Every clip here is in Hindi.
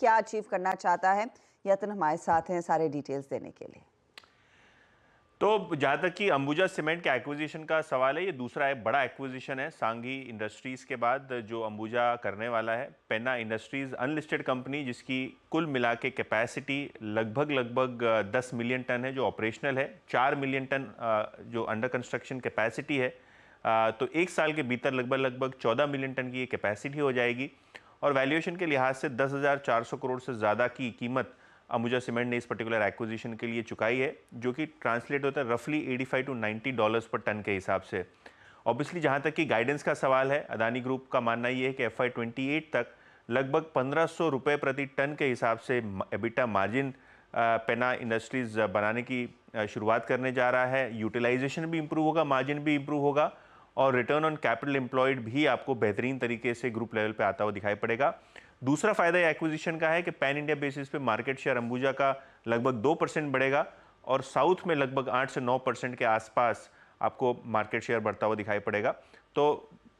क्या अचीव करना चाहता है। यतन हमारे साथ हैं सारे डिटेल्स देने के लिए। तो जहाँ तक कि अंबुजा सीमेंट के एक्विजिशन का सवाल है, ये दूसरा एक बड़ा एक्विजिशन है सांघी इंडस्ट्रीज़ के बाद जो अंबुजा करने वाला है। पेन्ना इंडस्ट्रीज़ अनलिस्टेड कंपनी जिसकी कुल मिला के कैपेसिटी लगभग 10 मिलियन टन है जो ऑपरेशनल है, 4 मिलियन टन जो अंडर कंस्ट्रक्शन कैपेसिटी है। तो एक साल के भीतर लगभग 14 मिलियन टन की ये कैपेसिटी हो जाएगी। और वैल्यूएशन के लिहाज से 10,400 करोड़ से ज़्यादा की कीमत अंबुजा सीमेंट ने इस पर्टिकुलर एक्विजिशन के लिए चुकाई है, जो कि ट्रांसलेट होता है रफली 85 टू 90 डॉलर्स पर टन के हिसाब से। ऑब्वियसली जहां तक कि गाइडेंस का सवाल है, अदानी ग्रुप का मानना ये है कि FY28 तक लगभग 1500 रुपये प्रति टन के हिसाब से एबिटा मार्जिन पेना इंडस्ट्रीज बनाने की शुरुआत करने जा रहा है। यूटिलाइजेशन भी इंप्रूव होगा, मार्जिन भी इंप्रूव होगा और रिटर्न ऑन कैपिटल एम्प्लॉयड भी आपको बेहतरीन तरीके से ग्रुप लेवल पे आता हुआ दिखाई पड़ेगा। दूसरा फायदा एक्विजिशन का है कि पैन इंडिया बेसिस पे मार्केट शेयर अंबुजा का लगभग 2% बढ़ेगा और साउथ में लगभग 8 से 9% के आसपास आपको मार्केट शेयर बढ़ता हुआ दिखाई पड़ेगा। तो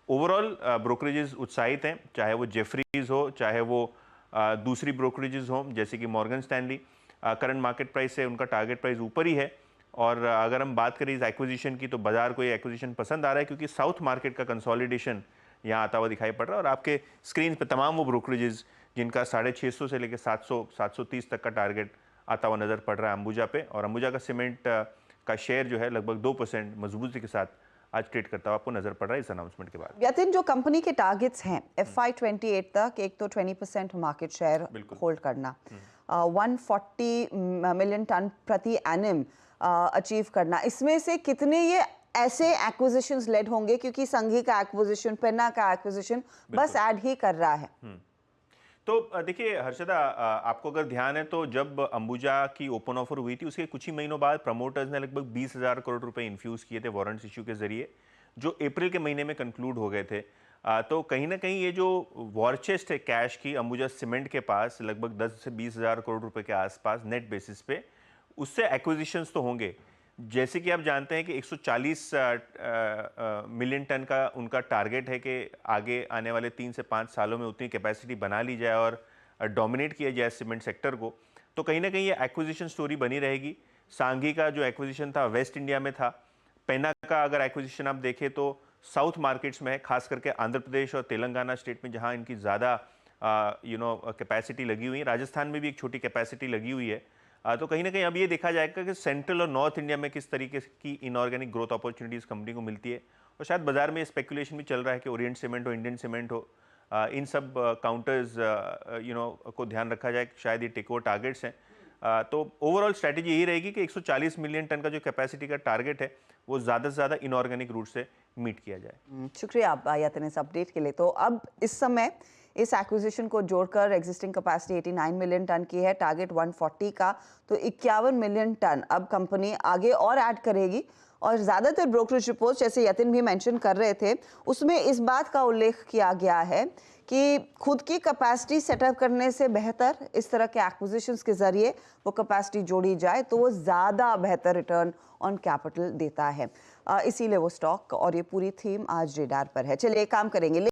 ओवरऑल ब्रोकरेजेस उत्साहित हैं, चाहे वो जेफरीज हो, चाहे वो दूसरी ब्रोकरेजेस हो जैसे कि Morgan Stanley. Current market price से उनका टारगेट प्राइस ऊपर ही है। और अगर हम बात करें इस एक्विजिशन की, तो बाजार को ये एक्विजिशन पसंद आ रहा है क्योंकि साउथ मार्केट का कंसोलिडेशन यहाँ आता हुआ दिखाई पड़ रहा है। और आपके स्क्रीन पे तमाम वो ब्रोकरेजेस जिनका 650 से लेकर 700-730 तक का टारगेट आता हुआ नजर पड़ रहा है अंबुजा पे। और अंबुजा का सीमेंट का शेयर जो है लगभग 2% मजबूती के साथ आज ट्रेड करता हुआ आपको नजर पड़ रहा है इस अनाउंसमेंट के बाद। यतिन, जो कंपनी के टारगेट्स हैं FY28 तक, एक तो 20% मार्केट शेयर होल्ड करना, 140 मिलियन टन प्रति एनम अचीव करना, इसमें से कितने ये ऐसे एक्विजिशंस लेड होंगे क्योंकि संघी का एक्विजिशन, पेन्ना का एक्विजिशन बस ऐड ही कर रहा है? तो देखिए हर्षदा, आपको अगर ध्यान है तो जब अंबुजा की ओपन ऑफर हुई थी उसके कुछ ही महीनों बाद प्रमोटर्स ने लगभग 20,000 करोड़ रुपए इन्फ्यूज किए थे वारंट्स इश्यू के जरिए, जो अप्रैल के महीने में कंक्लूड हो गए थे। तो कहीं ना कहीं ये जो वॉर चेस्ट है कैश की अंबुजा सीमेंट के पास लगभग 10 से 20,000 करोड़ रुपए के आसपास नेट बेसिस पे, उससे एक्विजिशंस तो होंगे। जैसे कि आप जानते हैं कि 140 मिलियन टन का उनका टारगेट है कि आगे आने वाले 3 से 5 सालों में उतनी कैपेसिटी बना ली जाए और डोमिनेट किया जाए सीमेंट सेक्टर को। तो कहीं ना कहीं ये एक्विजिशन स्टोरी बनी रहेगी। सांघी का जो एक्विजिशन था वेस्ट इंडिया में था। पेन्ना का अगर एक्विजिशन आप देखें तो साउथ मार्केट्स में है, खास करके आंध्र प्रदेश और तेलंगाना स्टेट में जहां इनकी ज़्यादा कैपेसिटी लगी हुई है। राजस्थान में भी एक छोटी कैपेसिटी लगी हुई है। तो कहीं ना कहीं अब ये देखा जाएगा कि सेंट्रल और नॉर्थ इंडिया में किस तरीके की इनऑर्गेनिक ग्रोथ अपॉर्चुनिटीज़ कंपनी को मिलती है। और शायद बाजार में स्पेकुलेशन भी चल रहा है कि ओरिएंट सीमेंट हो, इंडियन सीमेंट हो, इन सब काउंटर्स को ध्यान रखा जाए, शायद ये टेक ओवर टारगेट्स हैं। तो ओवरऑल स्ट्रैटेजी यही रहेगी कि 140 मिलियन टन का जो कैपेसिटी का टारगेट है वो ज़्यादा से ज़्यादा इनऑर्गेनिक रूट से मीट किया जाए। शुक्रिया आप यतन इस अपडेट के लिए। तो अब इस समय इस एक्विजिशन को जोड़कर एग्जिस्टिंग कैपेसिटी 89 मिलियन टन की है, टारगेट 140 का, तो 51 मिलियन टन अब कंपनी आगे और ऐड करेगी। और ज़्यादातर ब्रोकरेज रिपोर्ट्स, जैसे यतिन भी मेंशन कर रहे थे, उसमें इस बात का उल्लेख किया गया है कि खुद की कैपेसिटी सेटअप करने से बेहतर इस तरह के एक्विजिशंस के जरिए वो कैपेसिटी जोड़ी जाए तो वो ज़्यादा बेहतर रिटर्न ऑन कैपिटल देता है। इसीलिए वो स्टॉक और ये पूरी थीम आज रेडार पर है। चलिए एक काम करेंगे।